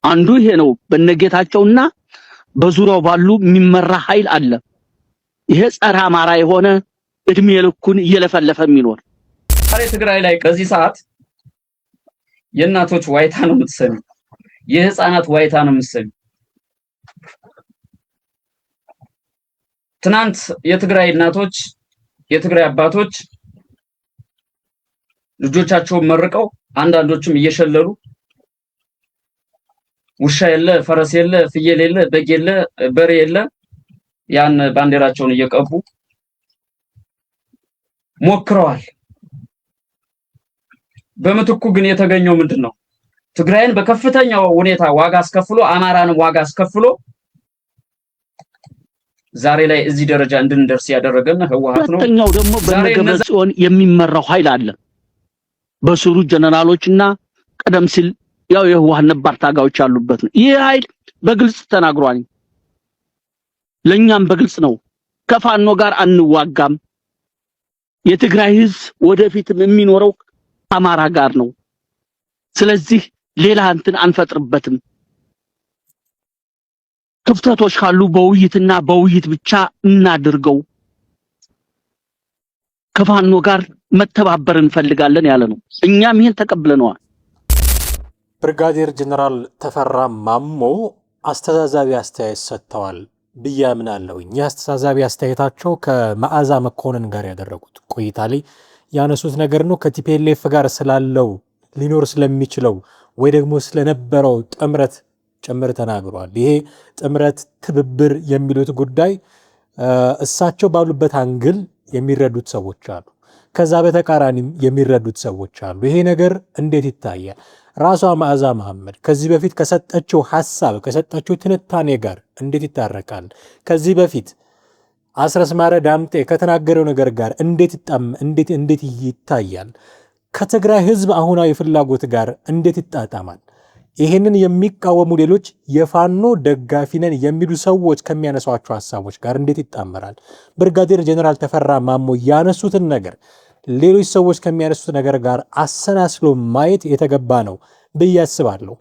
አንዱ ይሄ ነው። በነጌታቸውና በዙሪያው ባሉ የሚመራ ኃይል አለ። ይሄ ጸረ አማራ የሆነ እድሜ ልኩን እየለፈለፈ የሚኖር ዛሬ ትግራይ ላይ ከዚህ ሰዓት የእናቶች ዋይታ ነው የምትሰሚ፣ የህፃናት ዋይታ ነው የምትሰሚ። ትናንት የትግራይ እናቶች የትግራይ አባቶች ልጆቻቸውን መርቀው አንዳንዶችም እየሸለሉ ውሻ የለ ፈረስ የለ ፍየል የለ በግ የለ በሬ የለ ያን ባንዲራቸውን እየቀቡ ሞክረዋል። በምትኩ ግን የተገኘው ምንድነው? ትግራይን በከፍተኛው ሁኔታ ዋጋ አስከፍሎ አማራንም ዋጋ አስከፍሎ ዛሬ ላይ እዚህ ደረጃ እንድንደርስ ያደረገን ህወሓት ነው። ሁለተኛው ደግሞ በነገበጽዮን የሚመራው ኃይል አለ። በስሩ ጀነራሎችና ቀደም ሲል ያው የህወሓት ነባር ታጋዮች ያሉበት ነው። ይህ ኃይል በግልጽ ተናግሯል። ለኛም በግልጽ ነው። ከፋኖ ጋር አንዋጋም። የትግራይ ህዝብ ወደፊትም የሚኖረው አማራ ጋር ነው። ስለዚህ ሌላ እንትን አንፈጥርበትም። ክፍተቶች ካሉ በውይይትና በውይይት ብቻ እናድርገው። ከፋኖ ጋር መተባበር እንፈልጋለን ያለ ነው። እኛም ይሄን ተቀብለነዋል። ብርጋዴር ጀነራል ተፈራ ማሞ አስተዛዛቢ አስተያየት ሰጥተዋል ብዬ አምናለሁ። ይህ አስተዛዛቢ አስተያየታቸው ከመዓዛ መኮንን ጋር ያደረጉት ቆይታ ላይ ያነሱት ነገር ነው። ከቲፒኤልኤፍ ጋር ስላለው ሊኖር ስለሚችለው ወይ ደግሞ ስለነበረው ጥምረት ጭምር ተናግሯል። ይሄ ጥምረት ትብብር የሚሉት ጉዳይ እሳቸው ባሉበት አንግል የሚረዱት ሰዎች አሉ፣ ከዛ በተቃራኒም የሚረዱት ሰዎች አሉ። ይሄ ነገር እንዴት ይታያል? ራሷ መዓዛ መሐመድ ከዚህ በፊት ከሰጠችው ሐሳብ ከሰጠችው ትንታኔ ጋር እንዴት ይታረቃል? ከዚህ በፊት አስረስ ማረ ዳምጤ ከተናገረው ነገር ጋር እንዴት ይታያል? ከትግራይ ህዝብ አሁናዊ ፍላጎት ጋር እንዴት ይጣጣማል? ይሄንን የሚቃወሙ ሌሎች የፋኖ ደጋፊ ነን የሚሉ ሰዎች ከሚያነሷቸው ሐሳቦች ጋር እንዴት ይጣመራል? ብርጋዴር ጀነራል ተፈራ ማሞ ያነሱትን ነገር ሌሎች ሰዎች ከሚያነሱት ነገር ጋር አሰናስሎ ማየት የተገባ ነው ብዬ አስባለሁ።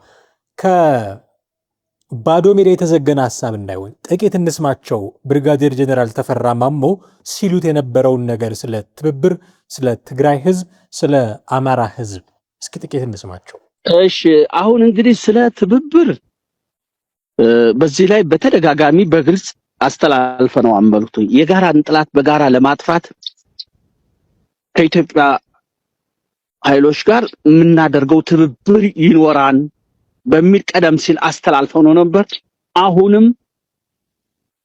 ከባዶ ሜዳ የተዘገነ ሐሳብ እንዳይሆን ጥቂት እንስማቸው። ብርጋዴር ጀነራል ተፈራ ማሞ ሲሉት የነበረውን ነገር ስለ ትብብር፣ ስለ ትግራይ ህዝብ፣ ስለ አማራ ህዝብ እስኪ ጥቂት እንስማቸው። እሺ፣ አሁን እንግዲህ ስለ ትብብር በዚህ ላይ በተደጋጋሚ በግልጽ አስተላልፈነው አንበሉት የጋራን ጥላት በጋራ ለማጥፋት ከኢትዮጵያ ኃይሎች ጋር የምናደርገው ትብብር ይኖራን በሚል ቀደም ሲል አስተላልፈው ነው ነበር። አሁንም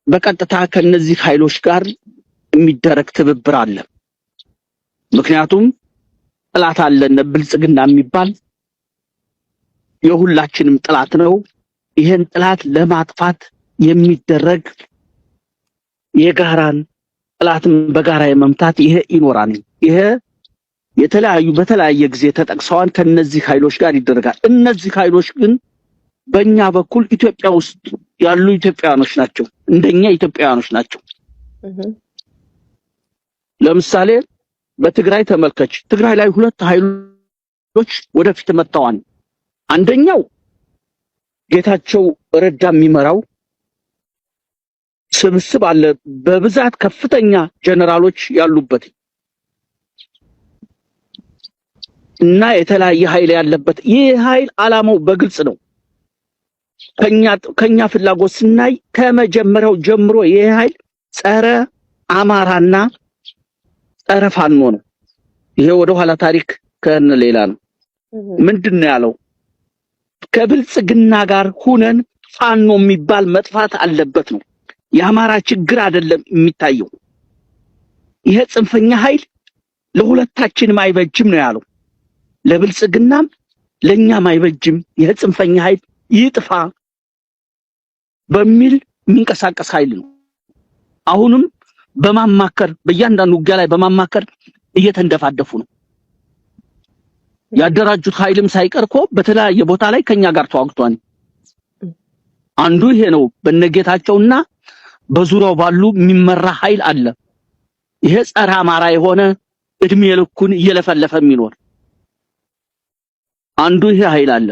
በቀጥታ ከነዚህ ኃይሎች ጋር የሚደረግ ትብብር አለ። ምክንያቱም ጥላት አለን፣ ብልጽግና የሚባል የሁላችንም ጥላት ነው። ይሄን ጥላት ለማጥፋት የሚደረግ የጋራን ጥላትን በጋራ የመምታት ይሄ ይኖራን። ይሄ በተለያየ ጊዜ ተጠቅሰዋል። ከነዚህ ኃይሎች ጋር ይደረጋል። እነዚህ ኃይሎች ግን በእኛ በኩል ኢትዮጵያ ውስጥ ያሉ ኢትዮጵያውያኖች ናቸው፣ እንደኛ ኢትዮጵያውያኖች ናቸው። ለምሳሌ በትግራይ ተመልከች። ትግራይ ላይ ሁለት ኃይሎች ወደፊት መጥተዋል። አንደኛው ጌታቸው ረዳ የሚመራው ስብስብ አለ፣ በብዛት ከፍተኛ ጀነራሎች ያሉበት እና የተለያየ ኃይል ያለበት። ይህ ኃይል ዓላማው በግልጽ ነው። ከኛ ፍላጎት ስናይ ከመጀመሪያው ጀምሮ ይህ ኃይል ጸረ አማራና ጸረ ፋኖ ነው። ይሄ ወደ ኋላ ታሪክ ከነ ሌላ ነው። ምንድነው ያለው? ከብልጽግና ጋር ሁነን ፋኖ የሚባል መጥፋት አለበት ነው። የአማራ ችግር አይደለም የሚታየው። ይሄ ጽንፈኛ ኃይል ለሁለታችንም አይበጅም ነው ያለው። ለብልጽግናም ለኛም አይበጅም። ይሄ ጽንፈኛ ኃይል ይጥፋ በሚል የሚንቀሳቀስ ኃይል ነው። አሁንም በማማከር በእያንዳንዱ ውጊያ ላይ በማማከር እየተንደፋደፉ ነው። ያደራጁት ኃይልም ሳይቀርኮ በተለያየ ቦታ ላይ ከኛ ጋር ተዋግቷል። አንዱ ይሄ ነው። በነጌታቸውና በዙሪያው ባሉ የሚመራ ኃይል አለ። ይሄ ጸረ አማራ የሆነ እድሜ ልኩን እየለፈለፈ የሚኖር አንዱ ይሄ ኃይል አለ።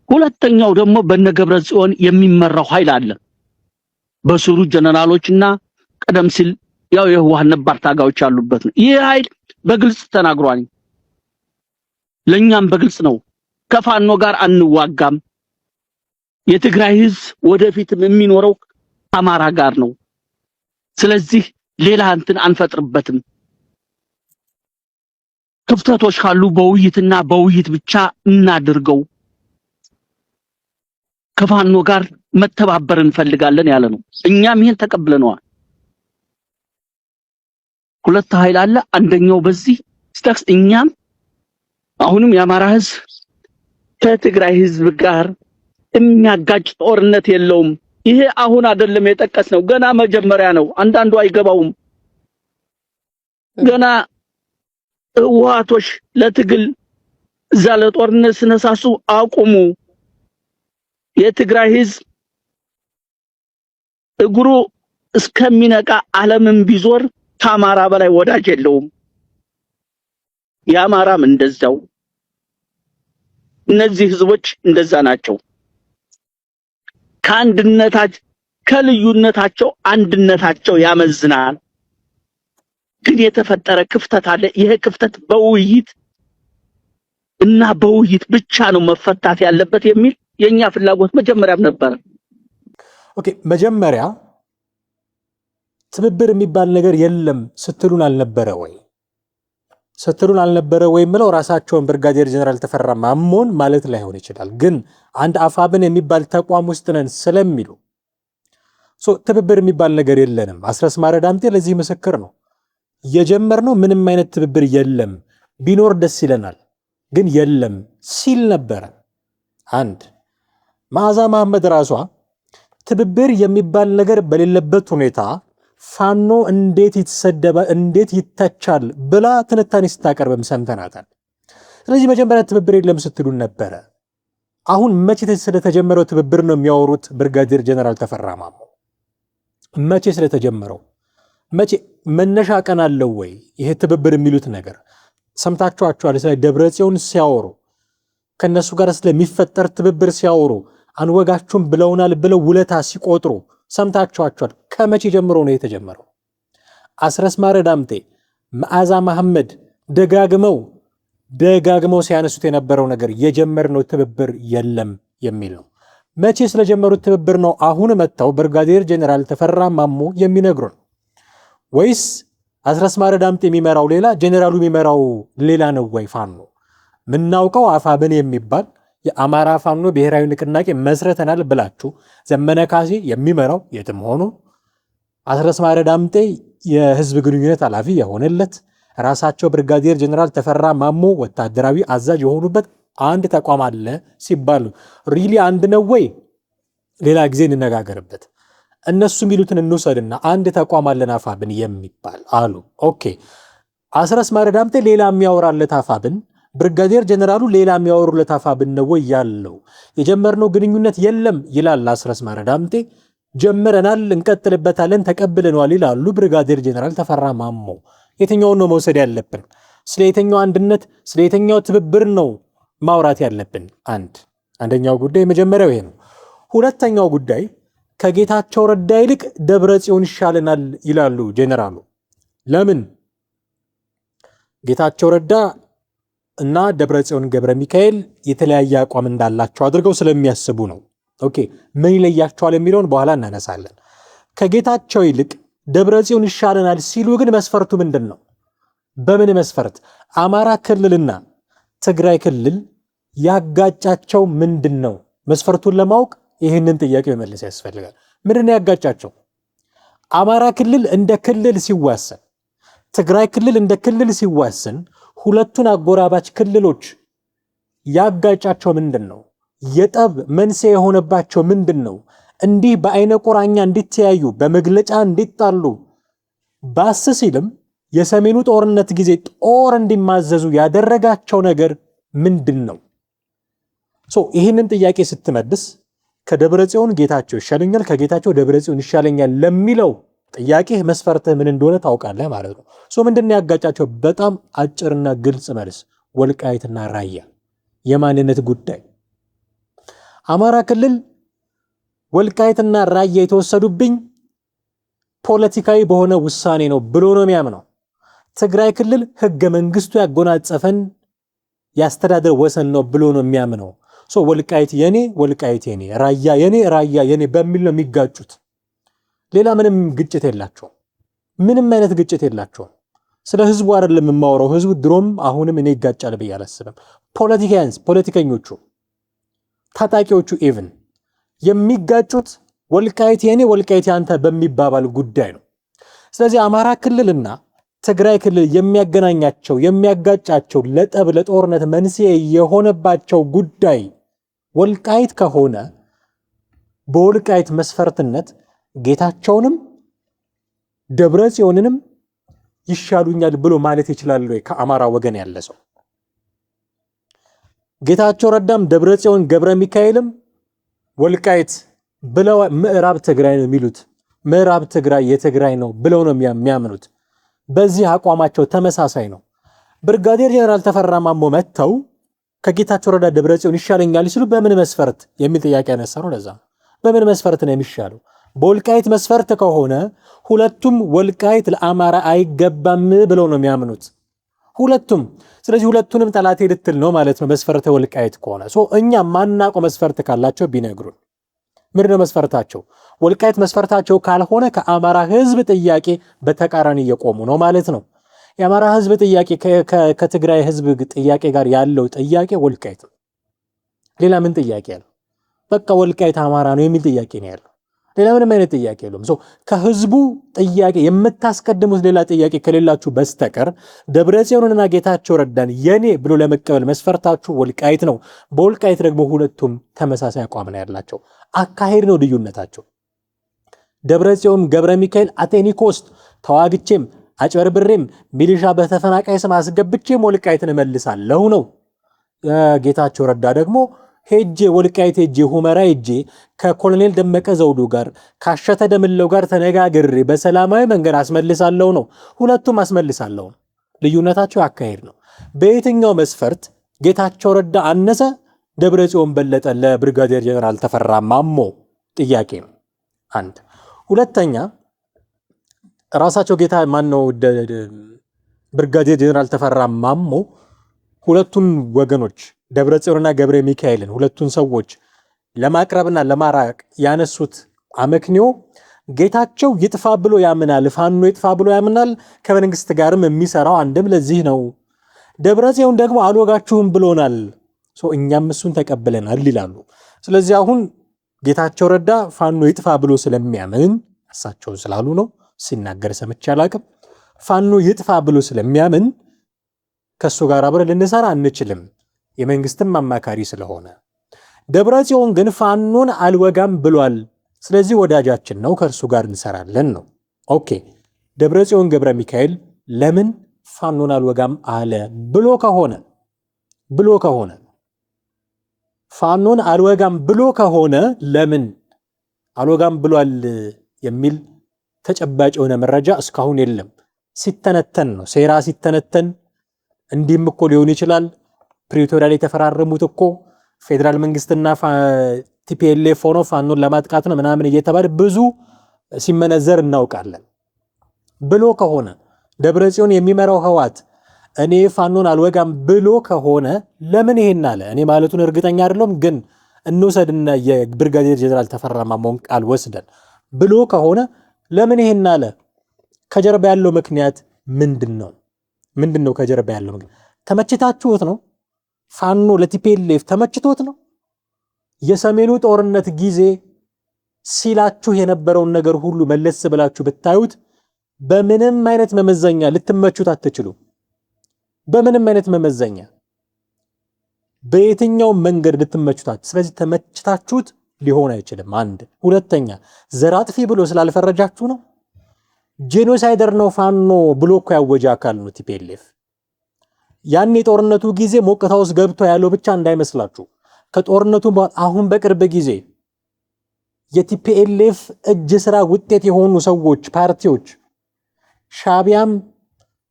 ሁለተኛው ደግሞ በነገብረ ጽዮን የሚመራው ኃይል አለ በስሩ ጀነራሎችና ቀደም ሲል ያው የህዋህ ነባር ታጋዮች ያሉበት ነው። ይህ ኃይል በግልጽ ተናግሯል። ለኛም በግልጽ ነው ከፋኖ ጋር አንዋጋም፣ የትግራይ ህዝብ ወደፊትም የሚኖረው አማራ ጋር ነው፣ ስለዚህ ሌላ እንትን አንፈጥርበትም፣ ክፍተቶች ካሉ በውይይትና በውይይት ብቻ እናድርገው፣ ከፋኖ ጋር መተባበር እንፈልጋለን ያለ ነው። እኛም ይሄን ተቀብለነዋል። ሁለት ኃይል አለ። አንደኛው በዚህ ስታክስ እኛም አሁንም የአማራ ህዝብ ከትግራይ ህዝብ ጋር የሚያጋጭ ጦርነት የለውም። ይሄ አሁን አይደለም የጠቀስነው፣ ገና መጀመሪያ ነው። አንዳንዱ አይገባውም። ገና ህወሓቶች ለትግል እዛ ለጦርነት ስነሳሱ አቁሙ፣ የትግራይ ህዝብ እግሩ እስከሚነቃ ዓለምን ቢዞር ከአማራ በላይ ወዳጅ የለውም፣ የአማራም እንደዛው። እነዚህ ህዝቦች እንደዛ ናቸው። ከአንድነታቸው ከልዩነታቸው አንድነታቸው ያመዝናል። ግን የተፈጠረ ክፍተት አለ። ይሄ ክፍተት በውይይት እና በውይይት ብቻ ነው መፈታት ያለበት የሚል የኛ ፍላጎት መጀመሪያም ነበር። ኦኬ፣ መጀመሪያ ትብብር የሚባል ነገር የለም ስትሉን አልነበረ ወይ? ስትሉን አልነበረ ወይ ምለው ራሳቸውን ብርጋዴር ጀነራል ተፈራ ማሞን ማለት ላይሆን ይችላል። ግን አንድ አፋብን የሚባል ተቋም ውስጥ ነን ስለሚሉ ትብብር የሚባል ነገር የለንም። አስረስ ማረ ዳምጤ ለዚህ ምስክር ነው። የጀመርነው ምንም አይነት ትብብር የለም፣ ቢኖር ደስ ይለናል፣ ግን የለም ሲል ነበረ። አንድ መዓዛ መሐመድ ራሷ ትብብር የሚባል ነገር በሌለበት ሁኔታ ፋኖ እንዴት ይተሰደባል፣ እንዴት ይተቻል ብላ ትንታኔ ስታቀርብም ሰምተናታል። ስለዚህ መጀመሪያ ትብብር የለም ስትሉን ነበረ። አሁን መቼ ስለተጀመረው ትብብር ነው የሚያወሩት ብርጋዴር ጀነራል ተፈራ ማሞ? መቼ ስለተጀመረው መቼ መነሻ ቀን አለው ወይ? ይሄ ትብብር የሚሉት ነገር ሰምታችኋቸዋል። ስለ ደብረ ጽዮን ሲያወሩ ከነሱ ጋር ስለሚፈጠር ትብብር ሲያወሩ አንወጋችሁም ብለውናል ብለው ውለታ ሲቆጥሩ ሰምታችኋቸዋል። ከመቼ ጀምሮ ነው የተጀመረው? አስረስ ማረ ዳምጤ፣ መዓዛ መሐመድ ደጋግመው ሲያነሱት የነበረው ነገር የጀመርነው ትብብር የለም የሚል ነው። መቼ ስለጀመሩት ትብብር ነው አሁን መጥተው ብርጋዴር ጀነራል ተፈራ ማሞ የሚነግሩን? ወይስ አስረስ ማረ ዳምጤ የሚመራው ሌላ ጀነራሉ የሚመራው ሌላ ነው ወይ? ፋኖ ምናውቀው አፋብን የሚባል የአማራ ፋኖ ብሔራዊ ንቅናቄ መስረተናል ብላችሁ ዘመነ ካሴ የሚመራው የትም ሆኖ አስረስ ማረ ዳምጤ የህዝብ ግንኙነት ኃላፊ የሆነለት ራሳቸው ብርጋዴር ጀነራል ተፈራ ማሞ ወታደራዊ አዛዥ የሆኑበት አንድ ተቋም አለ ሲባሉ ሪሊ አንድ ነው ወይ? ሌላ ጊዜ እንነጋገርበት። እነሱ የሚሉትን እንውሰድና አንድ ተቋም አለን አፋብን የሚባል አሉ። ኦኬ፣ አስረስ ማረ ዳምጤ ሌላ የሚያወራለት አፋብን፣ ብርጋዴር ጀነራሉ ሌላ የሚያወሩለት አፋብን ነው ወይ ያለው? የጀመርነው ግንኙነት የለም ይላል አስረስ ማረ ዳምጤ። ጀምረናል፣ እንቀጥልበታለን፣ ተቀብለናል ይላሉ ብርጋዴር ጀነራል ተፈራ ማሞ። የትኛውን ነው መውሰድ ያለብን? ስለ የትኛው አንድነት፣ ስለ የትኛው ትብብር ነው ማውራት ያለብን? አንደኛው ጉዳይ መጀመሪያው ይሄ ነው። ሁለተኛው ጉዳይ ከጌታቸው ረዳ ይልቅ ደብረ ጽዮን ይሻለናል ይላሉ ጀነራሉ። ለምን? ጌታቸው ረዳ እና ደብረ ጽዮን ገብረ ሚካኤል የተለያየ አቋም እንዳላቸው አድርገው ስለሚያስቡ ነው። ኦኬ፣ ምን ይለያቸዋል የሚለውን በኋላ እናነሳለን። ከጌታቸው ይልቅ ደብረ ጽዮን ይሻለናል ሲሉ ግን መስፈርቱ ምንድን ነው? በምን መስፈርት? አማራ ክልልና ትግራይ ክልል ያጋጫቸው ምንድን ነው? መስፈርቱን ለማወቅ ይህንን ጥያቄ መመለስ ያስፈልጋል። ምንድን ነው ያጋጫቸው? አማራ ክልል እንደ ክልል ሲዋሰን፣ ትግራይ ክልል እንደ ክልል ሲዋሰን ሁለቱን አጎራባች ክልሎች ያጋጫቸው ምንድን ነው? የጠብ መንስኤ የሆነባቸው ምንድን ነው? እንዲህ በአይነ ቁራኛ እንዲተያዩ በመግለጫ እንዲጣሉ ባስ ሲልም የሰሜኑ ጦርነት ጊዜ ጦር እንዲማዘዙ ያደረጋቸው ነገር ምንድን ነው? ይህንን ጥያቄ ስትመልስ ከደብረ ጽዮን ጌታቸው ይሻለኛል፣ ከጌታቸው ደብረ ጽዮን ይሻለኛል ለሚለው ጥያቄ መስፈርትህ ምን እንደሆነ ታውቃለህ ማለት ነው። ምንድነው ያጋጫቸው? በጣም አጭርና ግልጽ መልስ፣ ወልቃይትና ራያ የማንነት ጉዳይ። አማራ ክልል ወልቃይትና ራያ የተወሰዱብኝ ፖለቲካዊ በሆነ ውሳኔ ነው ብሎ ነው የሚያምነው። ትግራይ ክልል ህገ መንግስቱ ያጎናጸፈን ያስተዳደር ወሰን ነው ብሎ ነው የሚያምነው። ወልቃይት የኔ ወልቃይት የኔ፣ ራያ የኔ ራያ የኔ በሚል ነው የሚጋጩት። ሌላ ምንም ግጭት የላቸው፣ ምንም አይነት ግጭት የላቸው። ስለ ህዝቡ አይደለም የማወራው። ህዝቡ ድሮም አሁንም እኔ ይጋጫል ብዬ አላስብም። ፖለቲከኞቹ፣ ታጣቂዎቹ ኢቭን የሚጋጩት ወልቃይት የኔ ወልቃይት ያንተ በሚባባል ጉዳይ ነው። ስለዚህ አማራ ክልልና ትግራይ ክልል የሚያገናኛቸው የሚያጋጫቸው ለጠብ ለጦርነት መንስኤ የሆነባቸው ጉዳይ ወልቃይት ከሆነ በወልቃይት መስፈርትነት ጌታቸውንም ደብረ ጽዮንንም ይሻሉኛል ብሎ ማለት ይችላል ወይ? ከአማራ ወገን ያለ ሰው ጌታቸው ረዳም ደብረ ጽዮን ገብረ ሚካኤልም ወልቃይት ብለው ምዕራብ ትግራይ ነው የሚሉት። ምዕራብ ትግራይ የትግራይ ነው ብለው ነው የሚያምኑት። በዚህ አቋማቸው ተመሳሳይ ነው። ብርጋዴር ጀነራል ተፈራ ማሞ መተው ከጌታቸው ረዳ ደብረ ጽዮን ይሻለኛል ሲሉ በምን መስፈርት የሚል ጥያቄ ያነሳ ነው። ለዛ በምን መስፈርት ነው የሚሻለው? በወልቃይት መስፈርት ከሆነ ሁለቱም ወልቃይት ለአማራ አይገባም ብለው ነው የሚያምኑት ሁለቱም። ስለዚህ ሁለቱንም ጠላቴ ልትል ነው ማለት ነው መስፈርተ ወልቃይት ከሆነ። እኛ ማናውቀው መስፈርት ካላቸው ቢነግሩን። ምንድን ነው መስፈርታቸው? ወልቃይት መስፈርታቸው ካልሆነ ከአማራ ህዝብ ጥያቄ በተቃራኒ እየቆሙ ነው ማለት ነው። የአማራ ህዝብ ጥያቄ ከትግራይ ህዝብ ጥያቄ ጋር ያለው ጥያቄ ወልቃይት ነው። ሌላ ምን ጥያቄ ያለው? በቃ ወልቃይት አማራ ነው የሚል ጥያቄ ነው ያለው። ሌላ ምንም አይነት ጥያቄ የለውም። ከህዝቡ ጥያቄ የምታስቀድሙት ሌላ ጥያቄ ከሌላችሁ በስተቀር ደብረጽዮንና ጌታቸው ረዳን የኔ ብሎ ለመቀበል መስፈርታችሁ ወልቃይት ነው። በወልቃይት ደግሞ ሁለቱም ተመሳሳይ አቋም ነው ያላቸው። አካሄድ ነው ልዩነታቸው። ደብረጽዮን ገብረ ሚካኤል አቴኒ ኮስት ተዋግቼም አጭበርብሬም ሚሊሻ በተፈናቃይ ስም አስገብቼም ወልቃይትን እመልሳለሁ ነው። ጌታቸው ረዳ ደግሞ ሄጄ ወልቃይት ሄጄ ሁመራ ሄጄ ከኮሎኔል ደመቀ ዘውዱ ጋር ካሸተ ደምለው ጋር ተነጋግሬ በሰላማዊ መንገድ አስመልሳለሁ ነው። ሁለቱም አስመልሳለሁ። ልዩነታቸው አካሄድ ነው። በየትኛው መስፈርት ጌታቸው ረዳ አነሰ ደብረጽዮን በለጠ ለብርጋዴር ጀነራል ተፈራ ማሞ ጥያቄ ነው። አንድ ሁለተኛ ራሳቸው ጌታ ማነው ብርጋዴር ጀነራል ተፈራ ማሞ ሁለቱን ወገኖች ደብረጽዮንና ገብረ ሚካኤልን ሁለቱን ሰዎች ለማቅረብና ለማራቅ ያነሱት አመክንዮ ጌታቸው ይጥፋ ብሎ ያምናል፣ ፋኖ ይጥፋ ብሎ ያምናል። ከመንግስት ጋርም የሚሰራው አንድም ለዚህ ነው። ደብረጽዮን ደግሞ አልወጋችሁም ብሎናል፣ እኛም እሱን ተቀብለናል ይላሉ። ስለዚህ አሁን ጌታቸው ረዳ ፋኖ ይጥፋ ብሎ ስለሚያምን እሳቸው ስላሉ ነው ሲናገር ሰምቼ አላቅም። ፋኖ ይጥፋ ብሎ ስለሚያምን ከሱ ጋር አብረን ልንሰራ አንችልም የመንግስትም አማካሪ ስለሆነ። ደብረጽዮን ግን ፋኖን አልወጋም ብሏል፣ ስለዚህ ወዳጃችን ነው ከእርሱ ጋር እንሰራለን ነው። ኦኬ ደብረጽዮን ገብረ ሚካኤል ለምን ፋኖን አልወጋም አለ ብሎ ከሆነ ፋኖን አልወጋም ብሎ ከሆነ ለምን አልወጋም ብሏል የሚል ተጨባጭ የሆነ መረጃ እስካሁን የለም። ሲተነተን ነው ሴራ ሲተነተን እንዲህም እኮ ሊሆን ይችላል። ፕሪቶሪያ ላይ የተፈራረሙት እኮ ፌደራል መንግስትና ቲፒኤልኤፍ ሆኖ ፋኖን ለማጥቃት ነው ምናምን እየተባለ ብዙ ሲመነዘር እናውቃለን ብሎ ከሆነ ደብረጽዮን የሚመራው ህዋት እኔ ፋኖን አልወጋም ብሎ ከሆነ ለምን ይሄን አለ? እኔ ማለቱን እርግጠኛ አይደለም፣ ግን እንውሰድና የብርጋዴር ጀነራል ተፈራ ማሞን ቃል ወስደን ብሎ ከሆነ ለምን ይሄን አለ? ከጀርባ ያለው ምክንያት ምንድነው? ከጀርባ ያለው ምክንያት ተመችታችሁት ነው? ፋኖ ለቲፒኤልኤፍ ተመችቶት ነው? የሰሜኑ ጦርነት ጊዜ ሲላችሁ የነበረውን ነገር ሁሉ መለስ ብላችሁ ብታዩት በምንም አይነት መመዘኛ ልትመቹት አትችሉ። በምንም አይነት መመዘኛ በየትኛው መንገድ ልትመቹት። ስለዚህ ተመችታችሁት ሊሆን አይችልም። አንድ ሁለተኛ ዘራጥፊ ብሎ ስላልፈረጃችሁ ነው። ጄኖሳይደር ነው ፋኖ ብሎ እኮ ያወጀ አካል ነው ቲፒኤልኤፍ። ያን የጦርነቱ ጊዜ ሞቅታ ውስጥ ገብቶ ያለው ብቻ እንዳይመስላችሁ። ከጦርነቱ አሁን በቅርብ ጊዜ የቲፒኤልኤፍ እጅ ስራ ውጤት የሆኑ ሰዎች ፓርቲዎች ሻቢያም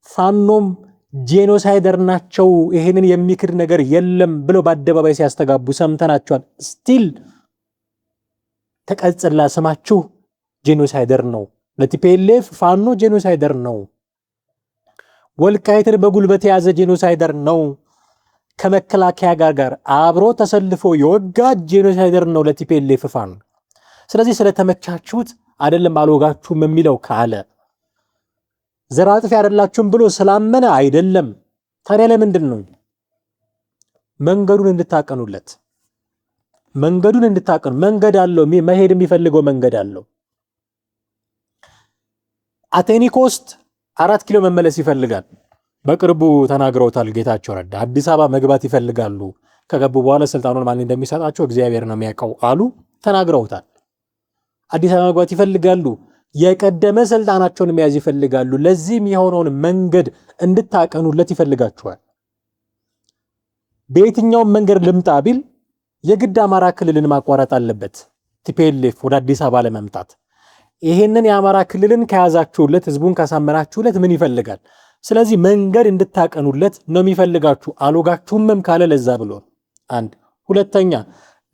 ፋኖም ጄኖሳይደር ናቸው፣ ይሄንን የሚክድ ነገር የለም ብለው በአደባባይ ሲያስተጋቡ ሰምተናቸዋል። ስቲል ተቀጽላ ስማችሁ ጄኖሳይደር ነው። ለቲፒኤልኤፍ ፋኖ ጄኖሳይደር ነው። ወልቃይትን በጉልበት የያዘ ጄኖሳይደር ነው። ከመከላከያ ጋር አብሮ ተሰልፎ የወጋ ጄኖሳይደር ነው ለቲፒኤልኤፍ ፋኖ። ስለዚህ ስለተመቻችሁት አይደለም አልወጋችሁም የሚለው ካለ ዘር አጥፊ አይደላችሁም ብሎ ስላመነ አይደለም። ታዲያ ለምንድን ነው መንገዱን እንድታቀኑለት? መንገዱን እንድታቀኑ መንገድ አለው። መሄድ የሚፈልገው መንገድ አለው። አቴኒ ኮስት 4 ኪሎ መመለስ ይፈልጋል። በቅርቡ ተናግረውታል ጌታቸው ረዳ። አዲስ አበባ መግባት ይፈልጋሉ። ከገቡ በኋላ ስልጣኑን ማን እንደሚሰጣቸው እግዚአብሔር ነው የሚያውቀው አሉ። ተናግረውታል። አዲስ አበባ መግባት ይፈልጋሉ። የቀደመ ስልጣናቸውን መያዝ ይፈልጋሉ። ለዚህም የሆነውን መንገድ እንድታቀኑለት ይፈልጋቸዋል። በየትኛውም መንገድ ልምጣ ቢል የግድ አማራ ክልልን ማቋረጥ አለበት ቲፒኤልኤፍ ወደ አዲስ አበባ ለመምጣት። ይሄንን የአማራ ክልልን ከያዛችሁለት፣ ህዝቡን ካሳመናችሁለት ምን ይፈልጋል? ስለዚህ መንገድ እንድታቀኑለት ነው የሚፈልጋችሁ። አልወጋችሁምም ካለ ለዛ ብሎ አንድ። ሁለተኛ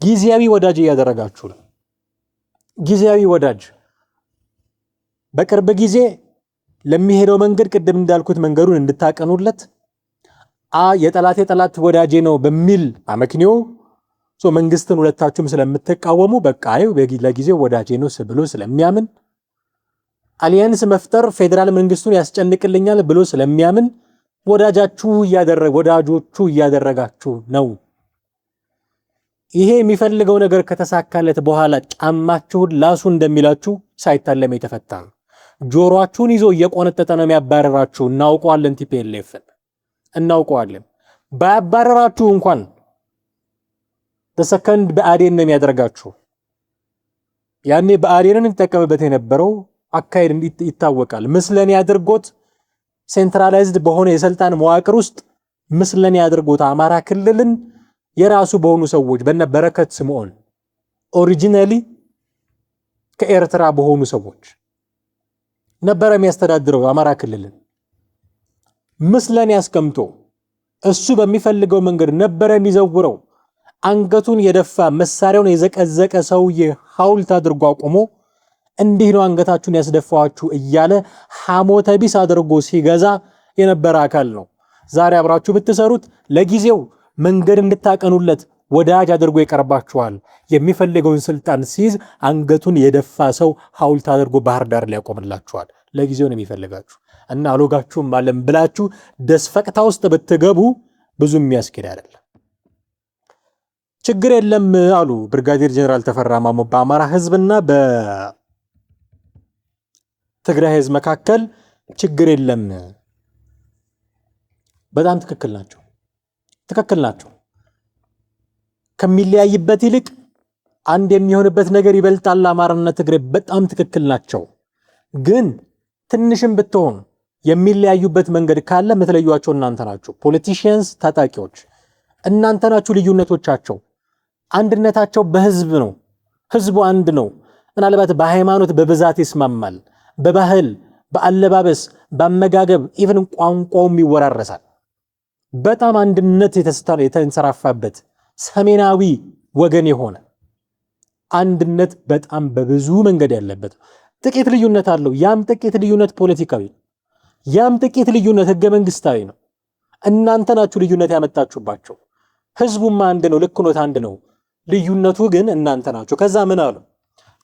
ጊዜያዊ ወዳጅ እያደረጋችሁ ነው። ጊዜያዊ ወዳጅ በቅርብ ጊዜ ለሚሄደው መንገድ ቅድም እንዳልኩት መንገዱን እንድታቀኑለት የጠላት ወዳጄ ነው በሚል አመክንዮ መንግስትን ሁለታችሁም ስለምትቃወሙ በቃ ለጊዜው ወዳጄ ነው ብሎ ስለሚያምን አሊያንስ መፍጠር ፌዴራል መንግስቱን ያስጨንቅልኛል ብሎ ስለሚያምን ወዳጆቹ እያደረጋችሁ ነው። ይሄ የሚፈልገው ነገር ከተሳካለት በኋላ ጫማችሁን ላሱ እንደሚላችሁ ሳይታለም የተፈታ ነው። ጆሮአችሁን ይዞ እየቆነጠጠ ነው የሚያባረራችሁ። እናውቀዋለን፣ ቲፒኤልኤፍን እናውቀዋለን። ባያባረራችሁ እንኳን በሰከንድ ብአዴን ነው የሚያደርጋችሁ። ያኔ ብአዴንን እንጠቀምበት የነበረው አካሄድ ይታወቃል። ምስለኔ አድርጎት ሴንትራላይዝድ በሆነ የስልጣን መዋቅር ውስጥ ምስለኔ አድርጎት አማራ ክልልን የራሱ በሆኑ ሰዎች በነ በረከት ስምዖን ኦሪጂናሊ ከኤርትራ በሆኑ ሰዎች ነበር የሚያስተዳድረው አማራ ክልልን። ምስለኔ አስቀምጦ እሱ በሚፈልገው መንገድ ነበር የሚዘውረው። አንገቱን የደፋ መሳሪያውን የዘቀዘቀ ሰውዬ ሐውልት አድርጎ አቆሞ እንዲህ ነው አንገታችሁን ያስደፋዋችሁ እያለ ሐሞተ ቢስ አድርጎ ሲገዛ የነበረ አካል ነው። ዛሬ አብራችሁ ብትሰሩት ለጊዜው መንገድ እንድታቀኑለት ወዳጅ አድርጎ ይቀርባችኋል። የሚፈልገውን ስልጣን ሲይዝ አንገቱን የደፋ ሰው ሐውልት አድርጎ ባህር ዳር ላይ ያቆምላችኋል። ለጊዜው ነው የሚፈልጋችሁ እና አልወጋችሁም ማለም ብላችሁ ደስፈቅታ ውስጥ ብትገቡ ብዙ የሚያስኬድ አይደለም። ችግር የለም አሉ ብርጋዴር ጀነራል ተፈራ ማሞ። በአማራ ህዝብና በትግራይ ህዝብ መካከል ችግር የለም። በጣም ትክክል ናቸው። ከሚለያይበት ይልቅ አንድ የሚሆንበት ነገር ይበልጣል። አማራና ትግራይ በጣም ትክክል ናቸው። ግን ትንሽም ብትሆን የሚለያዩበት መንገድ ካለ የምትለዩዋቸው እናንተ ናችሁ። ፖለቲሽያንስ፣ ታጣቂዎች እናንተ ናችሁ ልዩነቶቻቸው። አንድነታቸው በህዝብ ነው። ህዝቡ አንድ ነው። ምናልባት በሃይማኖት በብዛት ይስማማል፣ በባህል፣ በአለባበስ፣ በአመጋገብ ኢቭን ቋንቋውም ይወራረሳል። በጣም አንድነት የተንሰራፋበት ሰሜናዊ ወገን የሆነ አንድነት በጣም በብዙ መንገድ ያለበት ጥቂት ልዩነት አለው። ያም ጥቂት ልዩነት ፖለቲካዊ ነው። ያም ጥቂት ልዩነት ህገ መንግስታዊ ነው። እናንተ ናችሁ ልዩነት ያመጣችሁባቸው። ህዝቡማ አንድ ነው፣ ልክኖት አንድ ነው። ልዩነቱ ግን እናንተ ናችሁ። ከዛ ምን አሉ?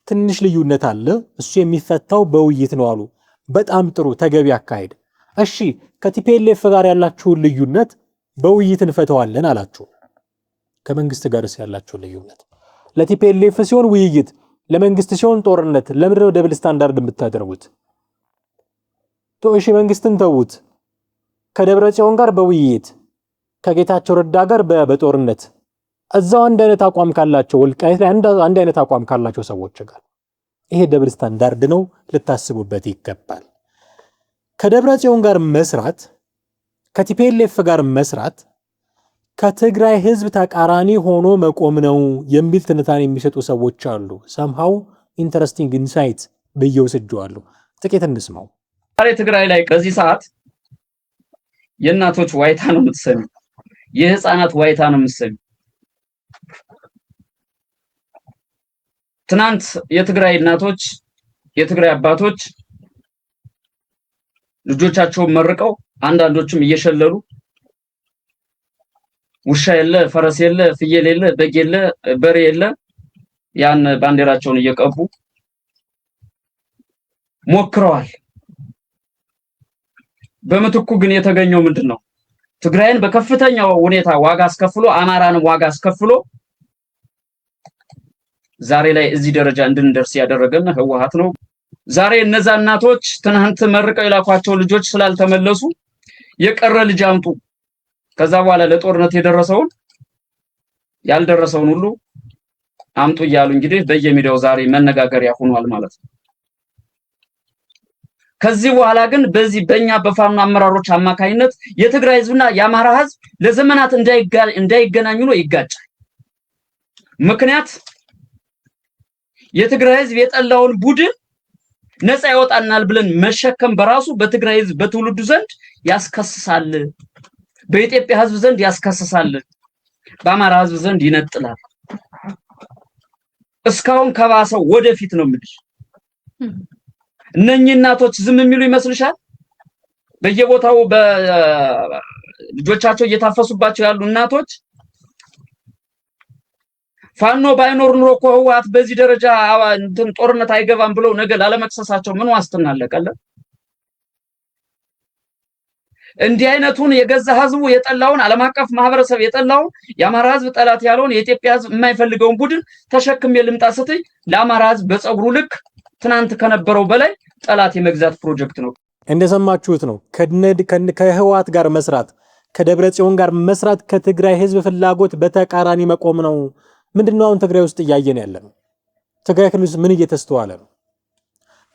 ትንሽ ልዩነት አለ፣ እሱ የሚፈታው በውይይት ነው አሉ። በጣም ጥሩ ተገቢ አካሄድ። እሺ ከቲፒኤልኤፍ ጋር ያላችሁን ልዩነት በውይይት እንፈተዋለን አላችሁ። ከመንግስት ጋርስ ያላችሁን ልዩነት ለቲፒኤልኤፍ ሲሆን ውይይት፣ ለመንግስት ሲሆን ጦርነት። ለምንድን ነው ደብል ስታንዳርድ የምታደርጉት? እሺ መንግስትን ተዉት። ከደብረ ጽዮን ጋር በውይይት ከጌታቸው ረዳ ጋር በጦርነት እዛው አንድ አይነት አቋም ካላቸው ወልቃይት ላይ አንድ አይነት አቋም ካላቸው ሰዎች ጋር ይሄ ደብል ስታንዳርድ ነው፣ ልታስቡበት ይገባል። ከደብረ ጽዮን ጋር መስራት፣ ከቲፒኤልኤፍ ጋር መስራት ከትግራይ ህዝብ ተቃራኒ ሆኖ መቆም ነው የሚል ትንታኔ የሚሰጡ ሰዎች አሉ። somehow interesting insight ብየው ስጀዋለሁ። ጥቂት እንስማው። ዛሬ ትግራይ ላይ በዚህ ሰዓት የእናቶች ዋይታ ነው የምትሰሚ፣ የህፃናት ዋይታ ነው የምትሰሚ። ትናንት የትግራይ እናቶች የትግራይ አባቶች ልጆቻቸውን መርቀው አንዳንዶችም እየሸለሉ ውሻ የለ ፈረስ የለ ፍየል የለ በግ የለ በሬ የለ ያን ባንዲራቸውን እየቀቡ ሞክረዋል። በምትኩ ግን የተገኘው ምንድነው? ትግራይን በከፍተኛው ሁኔታ ዋጋ አስከፍሎ አማራን ዋጋ አስከፍሎ ዛሬ ላይ እዚህ ደረጃ እንድንደርስ ያደረገን ህወሓት ነው። ዛሬ እነዛ እናቶች ትናንት መርቀው የላኳቸው ልጆች ስላልተመለሱ የቀረ ልጅ አምጡ፣ ከዛ በኋላ ለጦርነት የደረሰውን ያልደረሰውን ሁሉ አምጡ እያሉ እንግዲህ በየሚዲያው ዛሬ መነጋገሪያ ሆኗል ማለት ነው። ከዚህ በኋላ ግን በዚህ በእኛ በፋኖ አመራሮች አማካይነት የትግራይ ህዝብና የአማራ ህዝብ ለዘመናት እንዳይገናኙ ነው ይጋጫል። ምክንያት የትግራይ ህዝብ የጠላውን ቡድን ነፃ ያወጣናል ብለን መሸከም በራሱ በትግራይ ህዝብ በትውልዱ ዘንድ ያስከስሳል፣ በኢትዮጵያ ህዝብ ዘንድ ያስከስሳል፣ በአማራ ህዝብ ዘንድ ይነጥላል። እስካሁን ከባሰው ወደፊት ነው የምልሽ። እነኚህ እናቶች ዝም የሚሉ ይመስልሻል? በየቦታው በልጆቻቸው እየታፈሱባቸው ያሉ እናቶች ፋኖ ባይኖር ኑሮ እኮ ህወሓት በዚህ ደረጃ እንትን ጦርነት አይገባም ብለው ነገ ላለመክሰሳቸው ምን ዋስትና አለቀለ? እንዲህ አይነቱን የገዛ ህዝቡ የጠላውን ዓለም አቀፍ ማህበረሰብ የጠላውን የአማራ ህዝብ ጠላት ያለውን የኢትዮጵያ ህዝብ የማይፈልገውን ቡድን ተሸክም የልምጣ ስትይ ለአማራ ህዝብ በፀጉሩ ልክ ትናንት ከነበረው በላይ ጠላት የመግዛት ፕሮጀክት ነው። እንደሰማችሁት ነው። ከህወሓት ጋር መስራት ከደብረ ጽዮን ጋር መስራት ከትግራይ ህዝብ ፍላጎት በተቃራኒ መቆም ነው። ምንድነው አሁን ትግራይ ውስጥ እያየን ያለነው? ትግራይ ክልል ውስጥ ምን እየተስተዋለ ነው?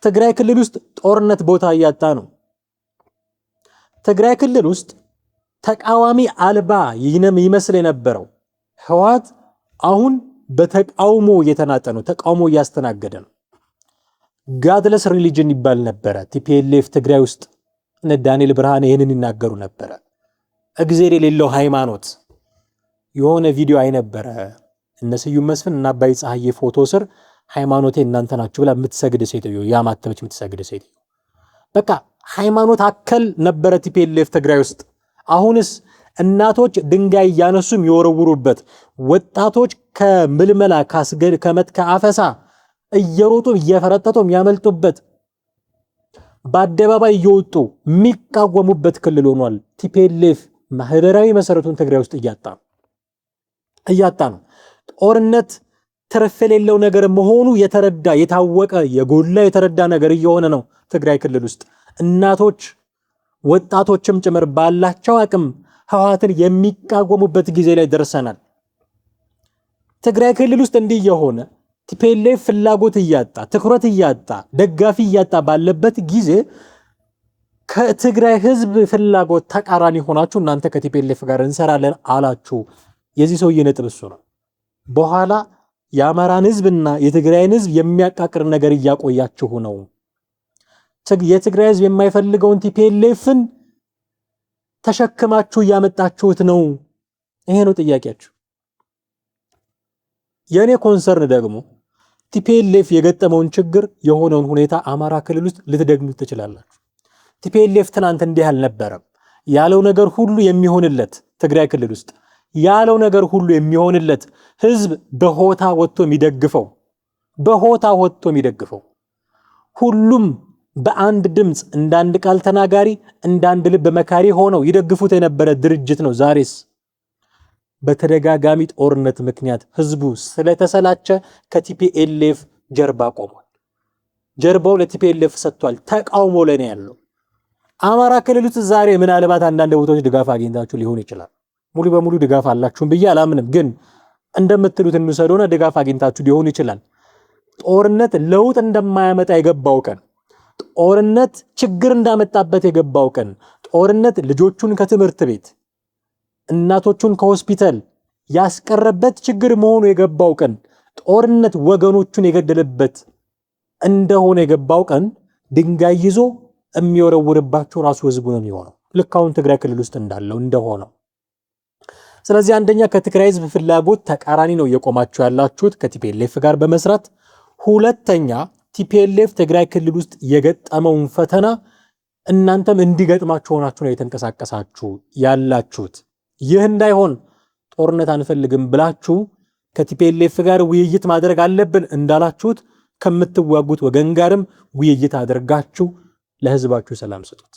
ትግራይ ክልል ውስጥ ጦርነት ቦታ እያጣ ነው። ትግራይ ክልል ውስጥ ተቃዋሚ አልባ ይመስል የነበረው ህወሓት አሁን በተቃውሞ እየተናጠ ነው። ተቃውሞ እያስተናገደ ነው። ጋድለስ ሪሊጅን ይባል ነበረ ቲፒኤልኤፍ ትግራይ ውስጥ እነ ዳንኤል ብርሃኔ ይሄንን ይናገሩ ነበረ። እግዚአብሔር የሌለው ሃይማኖት የሆነ ቪዲዮ አይነበረ እነ ስዩም መስፍን እና አባይ ፀሐዬ ፎቶ ስር ሃይማኖቴ እናንተ ናችሁ ብላ የምትሰግድ ሴትዮ ያማተበች የምትሰግድ ሴትዮ በቃ ሃይማኖት አከል ነበረ ቲፒኤልኤፍ ትግራይ ውስጥ። አሁንስ እናቶች ድንጋይ ያነሱ የሚወረውሩበት፣ ወጣቶች ከምልመላ ከመትከ አፈሳ እየሮጡ እየፈረጠጡ የሚያመልጡበት፣ በአደባባይ እየወጡ የሚቃወሙበት ክልል ሆኗል። ቲፒኤልኤፍ ማህበራዊ መሰረቱን ትግራይ ውስጥ እያጣ ነው። ጦርነት ትርፍ የሌለው ነገር መሆኑ የተረዳ የታወቀ የጎላ የተረዳ ነገር እየሆነ ነው ትግራይ ክልል ውስጥ። እናቶች ወጣቶችም ጭምር ባላቸው አቅም ህወሓትን የሚቃወሙበት ጊዜ ላይ ደርሰናል። ትግራይ ክልል ውስጥ እንዲህ የሆነ ቲፒኤልኤፍ ፍላጎት እያጣ ትኩረት እያጣ ደጋፊ እያጣ ባለበት ጊዜ ከትግራይ ህዝብ ፍላጎት ተቃራኒ ሆናችሁ እናንተ ከቲፒኤልኤፍ ጋር እንሰራለን አላችሁ። የዚህ ሰውዬ ነጥብ እሱ ነው። በኋላ የአማራን ህዝብና የትግራይን ህዝብ የሚያቃቅር ነገር እያቆያችሁ ነው። የትግራይ ህዝብ የማይፈልገውን ቲፒኤልኤፍን ተሸክማችሁ እያመጣችሁት ነው። ይሄ ነው ጥያቄያችሁ። የኔ ኮንሰርን ደግሞ ቲፒኤልኤፍ የገጠመውን ችግር የሆነውን ሁኔታ አማራ ክልል ውስጥ ልትደግሙት ትችላላችሁ። ቲፒኤልኤፍ ትናንት እንዲህ አልነበረም። ያለው ነገር ሁሉ የሚሆንለት ትግራይ ክልል ውስጥ ያለው ነገር ሁሉ የሚሆንለት ህዝብ በሆታ ወጥቶ የሚደግፈው ሁሉም በአንድ ድምጽ እንዳንድ ቃል ተናጋሪ እንዳንድ ልብ መካሪ ሆነው ይደግፉት የነበረ ድርጅት ነው። ዛሬስ በተደጋጋሚ ጦርነት ምክንያት ህዝቡ ስለተሰላቸ ከቲፒኤልኤፍ ጀርባ ቆሟል። ጀርባው ለቲፒኤልኤፍ ሰጥቷል። ተቃውሞ ላይ ነው ያለው። አማራ ክልል ውስጥ ዛሬ ምናልባት አንዳንድ ቦታዎች ድጋፍ አግኝታችሁ ሊሆን ይችላል። ሙሉ በሙሉ ድጋፍ አላችሁም ብዬ አላምንም፣ ግን እንደምትሉት እንሰዶና ድጋፍ አግኝታችሁ ሊሆን ይችላል። ጦርነት ለውጥ እንደማያመጣ የገባው ቀን፣ ጦርነት ችግር እንዳመጣበት የገባው ቀን፣ ጦርነት ልጆቹን ከትምህርት ቤት እናቶቹን ከሆስፒታል ያስቀረበት ችግር መሆኑ የገባው ቀን፣ ጦርነት ወገኖቹን የገደለበት እንደሆነ የገባው ቀን ድንጋይ ይዞ የሚወረውርባቸው ራሱ ህዝቡ ነው የሚሆነው፣ ልክ አሁን ትግራይ ክልል ውስጥ እንዳለው እንደሆነው። ስለዚህ አንደኛ ከትግራይ ህዝብ ፍላጎት ተቃራኒ ነው የቆማችሁ ያላችሁት ከቲፒኤልኤፍ ጋር በመስራት፣ ሁለተኛ ቲፒኤልኤፍ ትግራይ ክልል ውስጥ የገጠመውን ፈተና እናንተም እንዲገጥማችሁ ሆናችሁ ነው የተንቀሳቀሳችሁ ያላችሁት። ይህ እንዳይሆን ጦርነት አንፈልግም ብላችሁ ከቲፒኤልኤፍ ጋር ውይይት ማድረግ አለብን እንዳላችሁት ከምትዋጉት ወገን ጋርም ውይይት አድርጋችሁ ለህዝባችሁ ሰላም ስጡት።